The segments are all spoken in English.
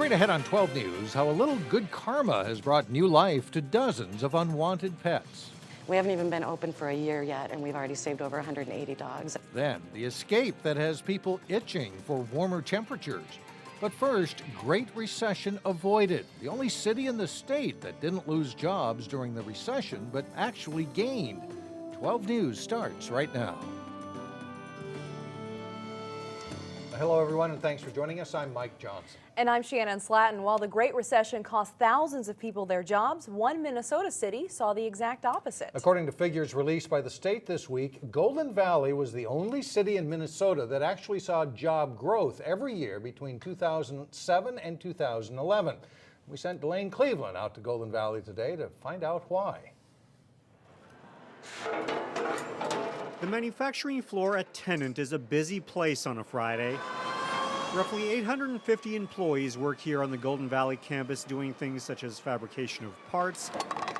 Straight ahead on 12 News, how a little good karma has brought new life to dozens of unwanted pets. We haven't even been open for a year yet, and we've already saved over 180 dogs. Then, the escape that has people itching for warmer temperatures. But first, Great Recession avoided. The only city in the state that didn't lose jobs during the recession, but actually gained. 12 News starts right now. Hello, everyone, and thanks for joining us. I'm Mike Johnson. And I'm Shannon Slatton. While the Great Recession cost thousands of people their jobs, one Minnesota city saw the exact opposite. According to figures released by the state this week, Golden Valley was the only city in Minnesota that actually saw job growth every year between 2007 and 2011. We sent Delane Cleveland out to Golden Valley today to find out why. The manufacturing floor at Tennant is a busy place on a Friday. Roughly 850 employees work here on the Golden Valley campus doing things such as fabrication of parts,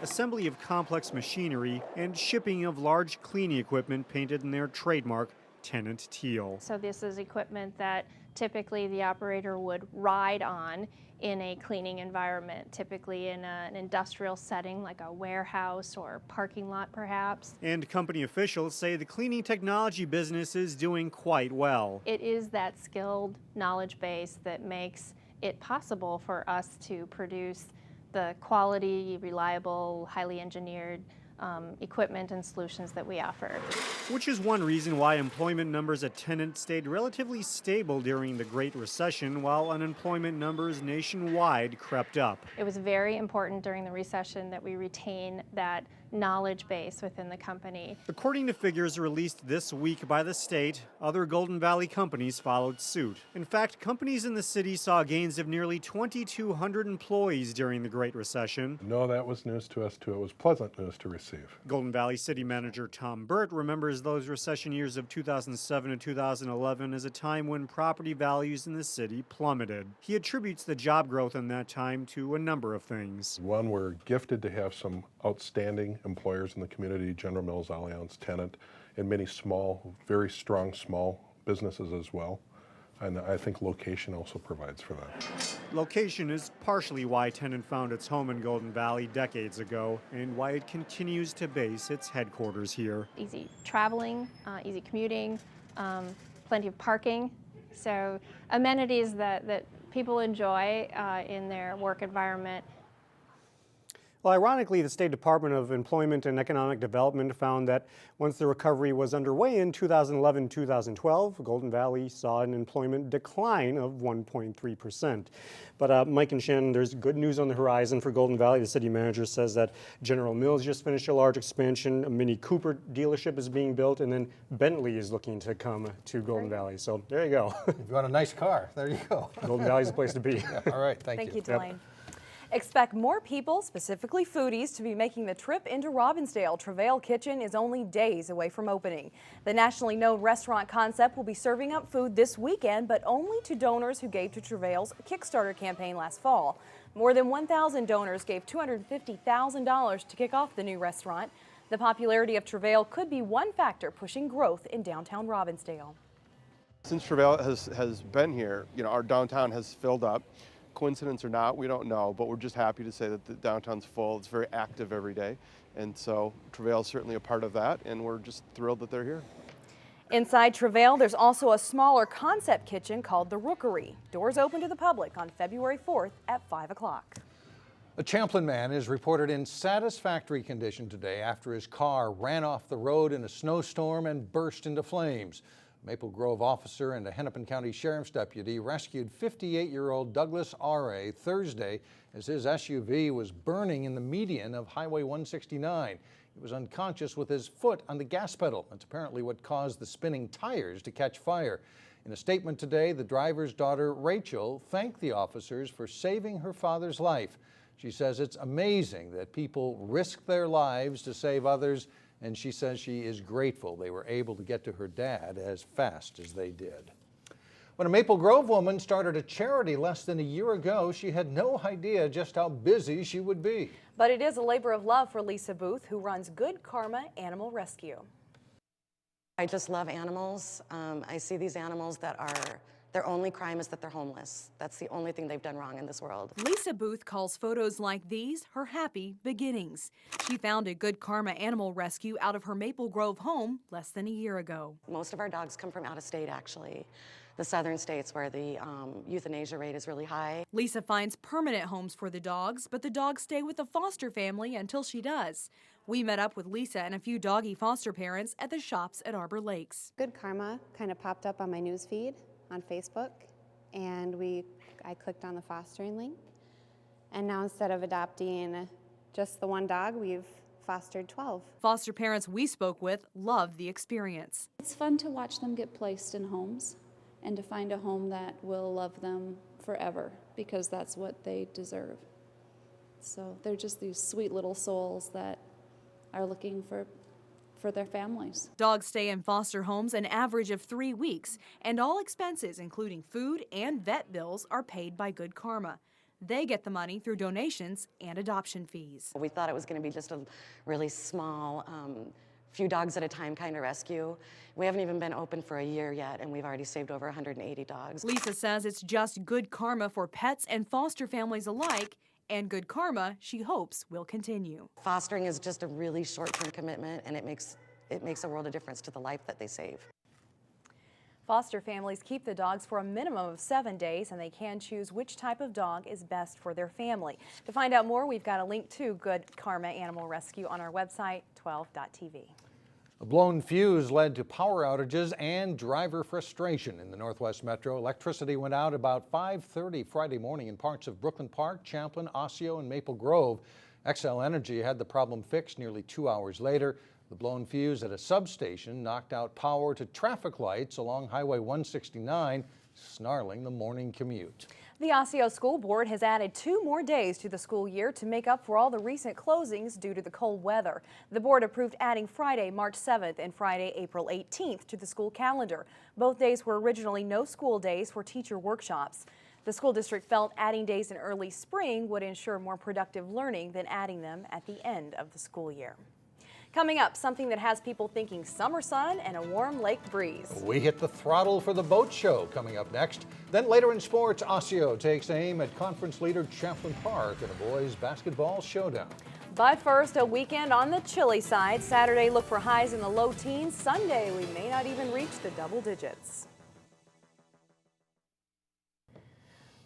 assembly of complex machinery, and shipping of large cleaning equipment painted in their trademark Tennant teal. So this is equipment that typically the operator would ride on in a cleaning environment, typically in an industrial setting like a warehouse or parking lot perhaps. And company officials say the cleaning technology business is doing quite well. It is that skilled knowledge base that makes it possible for us to produce the quality, reliable, highly engineered equipment and solutions that we offer. Which is one reason why employment numbers at Tennant stayed relatively stable during the Great Recession, while unemployment numbers nationwide crept up. It was very important during the recession that we retain that knowledge base within the company. According to figures released this week by the state, other Golden Valley companies followed suit. In fact, companies in the city saw gains of nearly 2,200 employees during the Great Recession. No, that was news to us too. It was pleasant news to receive. Golden Valley City Manager Tom Burt remembers those recession years of 2007 to 2011 as a time when property values in the city plummeted. He attributes the job growth in that time to a number of things. One, we're gifted to have some outstanding employers in the community, General Mills, Allianz, Tennant, and many small, very strong small businesses as well. And I think location also provides for that. Location is partially why Tennant found its home in Golden Valley decades ago and why it continues to base its headquarters here. Easy traveling, easy commuting, plenty of parking. So amenities that people enjoy in their work environment. Well, ironically, the State Department of Employment and Economic Development found that once the recovery was underway in 2011-2012, Golden Valley saw an employment decline of 1.3%. But Mike and Shannon, there's good news on the horizon for Golden Valley. The city manager says that General Mills just finished a large expansion, a Mini Cooper dealership is being built, and then Bentley is looking to come to Golden Valley. So there you go. If you want a nice car, there you go. Golden Valley's the place to be. Yeah, all right, thank you. Thank you, Delane. Yep. Expect more people, specifically foodies, to be making the trip into Robbinsdale. Travail Kitchen is only days away from opening. The nationally known restaurant concept will be serving up food this weekend, but only to donors who gave to Travail's Kickstarter campaign last fall. More than 1,000 donors gave $250,000 to kick off the new restaurant. The popularity of Travail could be one factor pushing growth in downtown Robbinsdale. Since Travail has been here, our downtown has filled up. Coincidence or not, we don't know, but we're just happy to say that the downtown's full. It's very active every day, and so Travail is certainly a part of that, and we're just thrilled that they're here. Inside Travail, there's also a smaller concept kitchen called the Rookery. Doors open to the public on February 4th at 5 o'clock. A Champlin man is reported in satisfactory condition today after his car ran off the road in a snowstorm and burst into flames. Maple Grove officer and a Hennepin County Sheriff's deputy rescued 58-year-old Douglas R.A. Thursday as his SUV was burning in the median of Highway 169. He was unconscious with his foot on the gas pedal. That's apparently what caused the spinning tires to catch fire. In a statement today, the driver's daughter, Rachel, thanked the officers for saving her father's life. She says it's amazing that people risk their lives to save others, and she says she is grateful they were able to get to her dad as fast as they did. When a Maple Grove woman started a charity less than a year ago, she had no idea just how busy she would be. But it is a labor of love for Lisa Booth, who runs Good Karma Animal Rescue. I just love animals. I see these animals that are Their only crime is that they're homeless. That's the only thing they've done wrong in this world. Lisa Booth calls photos like these her happy beginnings. She founded Good Karma Animal Rescue out of her Maple Grove home less than a year ago. Most of our dogs come from out of state, actually. The southern states where the euthanasia rate is really high. Lisa finds permanent homes for the dogs, but the dogs stay with the foster family until she does. We met up with Lisa and a few doggy foster parents at the shops at Arbor Lakes. Good Karma kind of popped up on my news feed on Facebook, and I clicked on the fostering link. And now instead of adopting just the one dog, we've fostered 12. Foster parents we spoke with loved the experience. It's fun to watch them get placed in homes and to find a home that will love them forever, because that's what they deserve. So they're just these sweet little souls that are looking for their families. Dogs stay in foster homes an average of 3 weeks, and all expenses, including food and vet bills, are paid by Good Karma. They get the money through donations and adoption fees. We thought it was going to be just a really small, few dogs at a time kind of rescue. We haven't even been open for a year yet, and we've already saved over 180 dogs. Lisa says it's just good karma for pets and foster families alike, and good karma she hopes will continue. Fostering is just a really short-term commitment, and it makes a world of difference to the life that they save. Foster families keep the dogs for a minimum of 7 days, and they can choose which type of dog is best for their family. To find out more, we've got a link to Good Karma Animal Rescue on our website, 12.tv. A blown fuse led to power outages and driver frustration in the Northwest Metro. Electricity went out about 5:30 Friday morning in parts of Brooklyn Park, Champlin, Osseo, and Maple Grove. XL Energy had the problem fixed nearly 2 hours later. The blown fuse at a substation knocked out power to traffic lights along Highway 169, snarling the morning commute. The Osseo School Board has added 2 more days to the school year to make up for all the recent closings due to the cold weather. The board approved adding Friday, March 7th and Friday, April 18th to the school calendar. Both days were originally no school days for teacher workshops. The school district felt adding days in early spring would ensure more productive learning than adding them at the end of the school year. Coming up, something that has people thinking summer sun and a warm lake breeze. We hit the throttle for the boat show coming up next. Then later in sports, Osseo takes aim at conference leader Champlin Park in a boys basketball showdown. But first, a weekend on the chilly side. Saturday, look for highs in the low teens. Sunday, we may not even reach the double digits.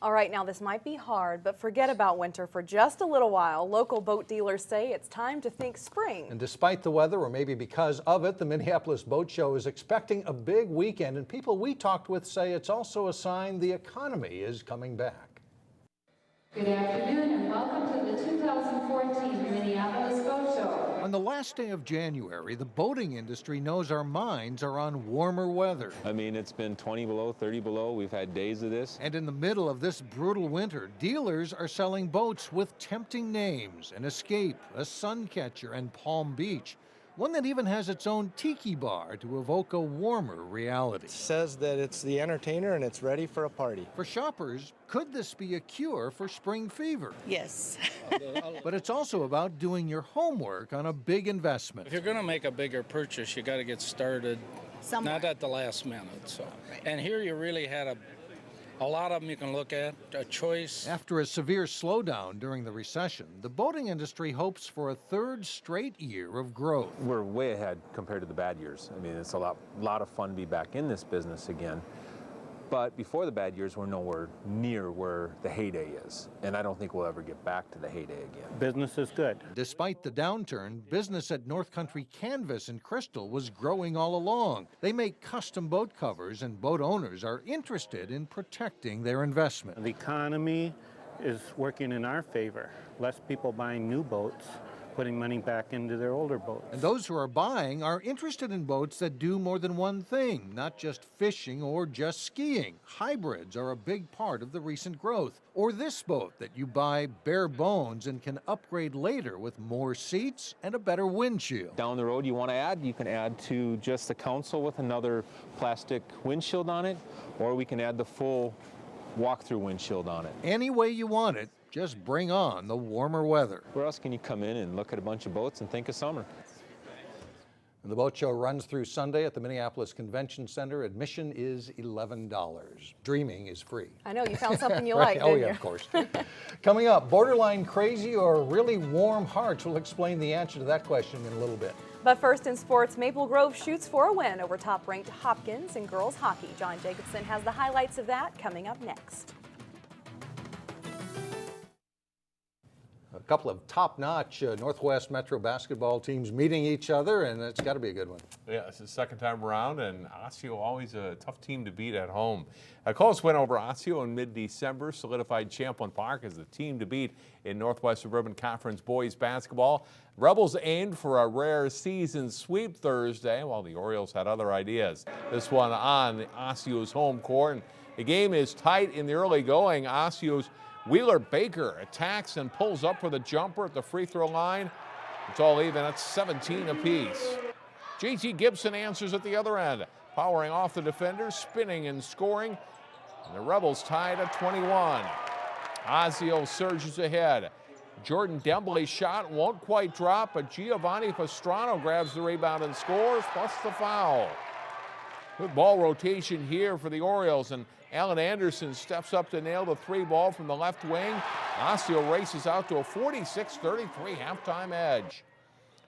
All right, now this might be hard, but forget about winter for just a little while. Local boat dealers say it's time to think spring. And despite the weather, or maybe because of it, the Minneapolis Boat Show is expecting a big weekend, and people we talked with say it's also a sign the economy is coming back. Good afternoon and welcome to the 2014 Minneapolis Boat Show. On the last day of January, the boating industry knows our minds are on warmer weather. I mean, it's been 20 below, 30 below. We've had days of this. And in the middle of this brutal winter, dealers are selling boats with tempting names: an Escape, a Suncatcher, and Palm Beach. One that even has its own tiki bar to evoke a warmer reality. It says that it's the entertainer and it's ready for a party. For shoppers, could this be a cure for spring fever? Yes. But it's also about doing your homework on a big investment. If you're going to make a bigger purchase, you got to get started somewhere. Not at the last minute. So, right. And here you really had a lot of them you can look at, a choice. After a severe slowdown during the recession, the boating industry hopes for a third straight year of growth. We're way ahead compared to the bad years. I mean, it's a lot of fun to be back in this business again. But before the bad years, we're nowhere near where the heyday is. And I don't think we'll ever get back to the heyday again. Business is good. Despite the downturn, business at North Country Canvas in Crystal was growing all along. They make custom boat covers, and boat owners are interested in protecting their investment. The economy is working in our favor. Less people buying new boats, putting money back into their older boats. And those who are buying are interested in boats that do more than one thing, not just fishing or just skiing. Hybrids are a big part of the recent growth. Or this boat that you buy bare bones and can upgrade later with more seats and a better windshield. Down the road, you want to add, you can add to just the console with another plastic windshield on it, or we can add the full walk-through windshild on it. Any way you want it, just bring on the warmer weather. Where else can you come in and look at a bunch of boats and think of summer? And the boat show runs through Sunday at the Minneapolis Convention Center. Admission is $11. Dreaming is free. I know, you found something you like, Oh didn't yeah, you? of course. Coming up, borderline crazy or really warm hearts? We'll explain the answer to that question in a little bit. But first in sports, Maple Grove shoots for a win over top-ranked Hopkins in girls hockey. John Jacobson has the highlights of that coming up next. A couple of top-notch Northwest Metro basketball teams meeting each other, and it's got to be a good one. Yeah, it's the second time around, and Osseo always a tough team to beat at home. A close win over Osseo in mid-December solidified Champlin Park as the team to beat in Northwest Suburban Conference boys basketball. Rebels aimed for a rare season sweep Thursday, while the Orioles had other ideas. This one on Osseo's home court. And the game is tight in the early going. Osseo's Wheeler Baker attacks and pulls up for the jumper at the free throw line. It's all even at 17 apiece. JT Gibson answers at the other end, powering off the defenders, spinning and scoring. And the Rebels tied at 21. Osseo surges ahead. Jordan Dembley's shot won't quite drop, but Giovanni Pastrano grabs the rebound and scores, plus the foul. Good ball rotation here for the Orioles, and Alan Anderson steps up to nail the three ball from the left wing. Osseo races out to a 46-33 halftime edge.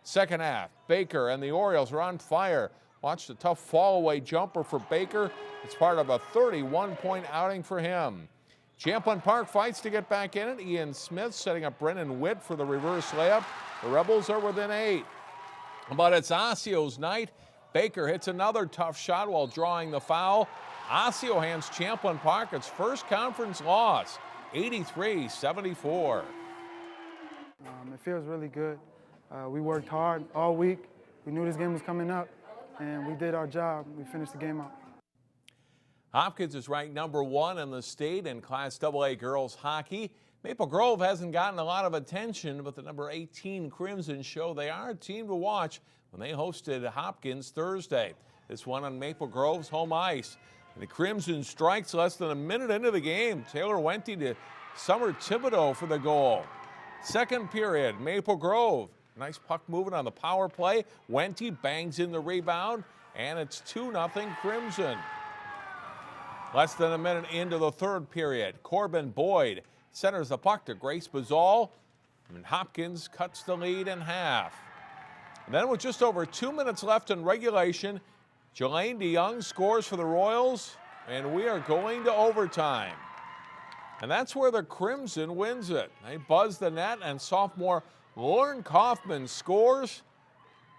Second half, Baker and the Orioles are on fire. Watch the tough fall-away jumper for Baker. It's part of a 31-point outing for him. Champlin Park fights to get back in it. Ian Smith setting up Brennan Witt for the reverse layup. The Rebels are within 8. But it's Osseo's night. Baker hits another tough shot while drawing the foul. Osseo hands Champlin Park its first conference loss, 83-74. It feels really good. We worked hard all week. We knew this game was coming up, and we did our job. We finished the game out. Hopkins is ranked #1 in the state in Class AA girls hockey. Maple Grove hasn't gotten a lot of attention, but the number 18 Crimson show they are a team to watch when they hosted Hopkins Thursday. This one on Maple Grove's home ice. And the Crimson strikes less than a minute into the game. Taylor Wente to Summer Thibodeau for the goal. Second period, Maple Grove. Nice puck movement on the power play. Wente bangs in the rebound, and it's 2-0 Crimson. Less than a minute into the third period, Corbin Boyd centers the puck to Grace Bazal, and Hopkins cuts the lead in half. And then with just over 2 minutes left in regulation, Jelaine DeYoung scores for the Royals, and we are going to overtime. And that's where the Crimson wins it. They buzz the net, and sophomore Lauren Kaufman scores.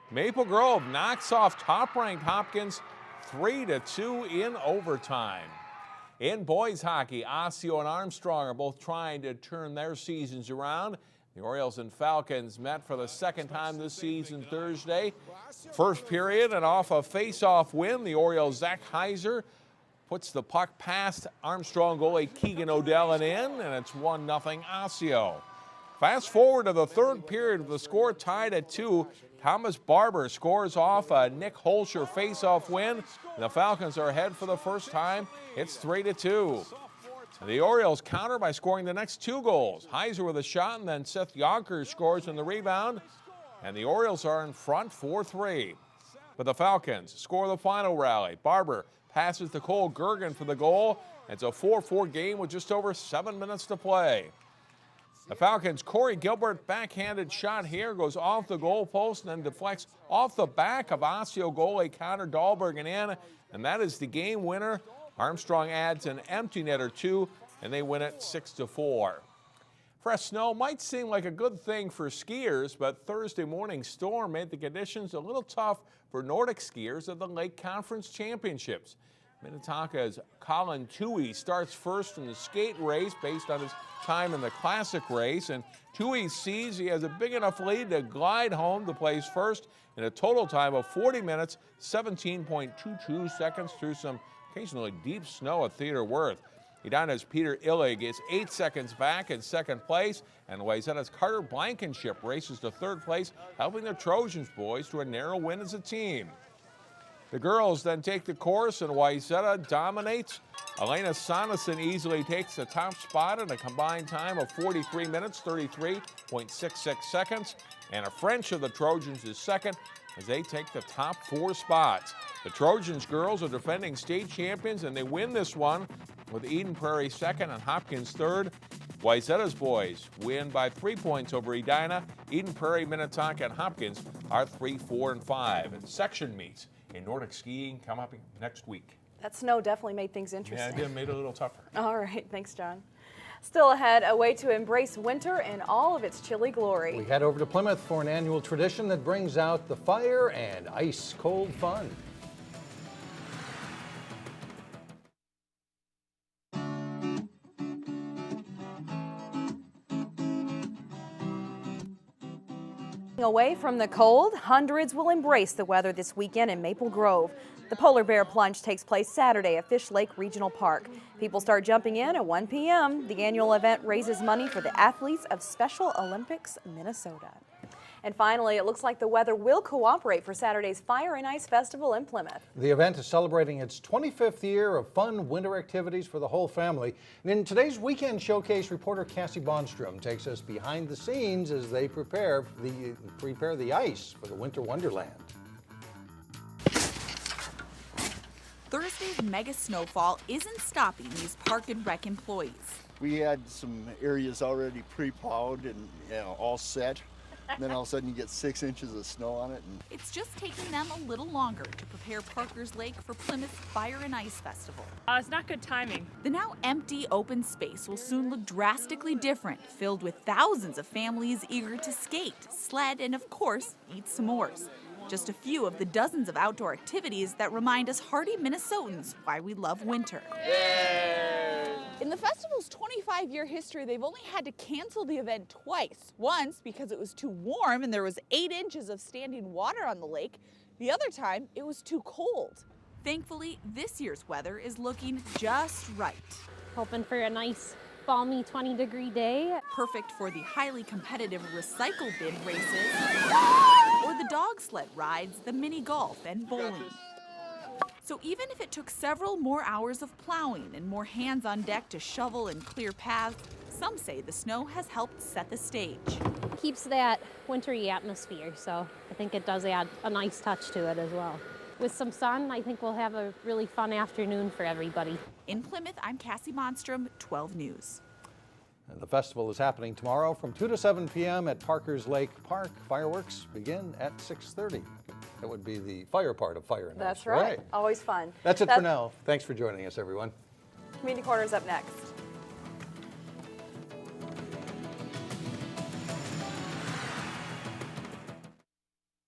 Maple Grove knocks off top-ranked Hopkins 3-2 in overtime. In boys hockey, Osseo and Armstrong are both trying to turn their seasons around. The Orioles and Falcons met for the second time this season Thursday. First period, and off a face-off win, the Orioles' Zach Heiser puts the puck past Armstrong goalie Keegan Odell and in, and it's 1-0 Osseo. Fast forward to the third period with the score tied at 2. Thomas Barber scores off a Nick Holscher face-off win, and the Falcons are ahead for the first time. It's 3-2. The Orioles counter by scoring the next 2 goals. Heiser with a shot, and then Seth Yonkers scores on the rebound, and the Orioles are in front 4-3. But the Falcons score the final rally. Barber passes to Cole Gergen for the goal. It's a 4-4 game with just over 7 minutes to play. The Falcons' Corey Gilbert backhanded shot here goes off the goalpost and then deflects off the back of Osseo goalie Connor Dahlberg and in, and that is the game winner. Armstrong adds an empty net or 2, and they win it 6-4. Fresh snow might seem like a good thing for skiers, but Thursday morning's storm made the conditions a little tough for Nordic skiers at the Lake Conference Championships. Minnetonka's Colin Toohey starts first in the skate race based on his time in the classic race, and Toohey sees he has a big enough lead to glide home to place first in a total time of 40 minutes, 17.22 seconds through some occasionally deep snow at Theodore Worth. Edina's Peter Illig is 8 seconds back in second place, and Wayzata's Carter Blankenship races to third place, helping the Trojans boys to a narrow win as a team. The girls then take the course, and Wayzata dominates. Elena Soneson easily takes the top spot in a combined time of 43 minutes, 33.66 seconds. Anna French of the Trojans is second, as they take the top 4 spots. The Trojans girls are defending state champions, and they win this one with Eden Prairie second and Hopkins third. Wayzata's boys win by 3 points over Edina. Eden Prairie, Minnetonka, and Hopkins are 3, 4, and 5. And section meets in Nordic skiing come up next week. That snow definitely made things interesting. Yeah, it did, made it a little tougher. All right, thanks, John. Still ahead, a way to embrace winter in all of its chilly glory. We head over to Plymouth for an annual tradition that brings out the fire and ice-cold fun. Away from the cold, hundreds will embrace the weather this weekend in Maple Grove. The Polar Bear Plunge takes place Saturday at Fish Lake Regional Park. People start jumping in at 1 p.m. The annual event raises money for the athletes of Special Olympics Minnesota. And finally, it looks like the weather will cooperate for Saturday's Fire and Ice Festival in Plymouth. The event is celebrating its 25th year of fun winter activities for the whole family. And in today's Weekend Showcase, reporter Cassie Bonstrom takes us behind the scenes as they prepare the ice for the winter wonderland. Thursday's mega snowfall isn't stopping these Park and Rec employees. We had some areas already pre-plowed and all set. And then all of a sudden you get 6 inches of snow on it. And it's just taking them a little longer to prepare Parker's Lake for Plymouth's Fire and Ice Festival. It's not good timing. The now empty open space will soon look drastically different, filled with thousands of families eager to skate, sled, and of course, eat s'mores. Just a few of the dozens of outdoor activities that remind us hardy Minnesotans why we love winter. In the festival's 25-year history, they've only had to cancel the event twice. Once because it was too warm and there was 8 inches of standing water on the lake. The other time, it was too cold. Thankfully, this year's weather is looking just right. Hoping for a nice balmy 20-degree day. Perfect for the highly competitive recycle bin races or the dog sled rides, the mini golf, and bowling. So even if it took several more hours of plowing and more hands on deck to shovel and clear paths, some say the snow has helped set the stage. Keeps that wintry atmosphere, so I think it does add a nice touch to it as well. With some sun, I think we'll have a really fun afternoon for everybody. In Plymouth, I'm Cassie Monstrom, 12 News. And the festival is happening tomorrow from 2 to 7 p.m. at Parker's Lake Park. Fireworks begin at 6:30. That would be the fire part of Fire and Ice. That's right. Always fun. That's it for now. Thanks for joining us, everyone. Community Corner is up next.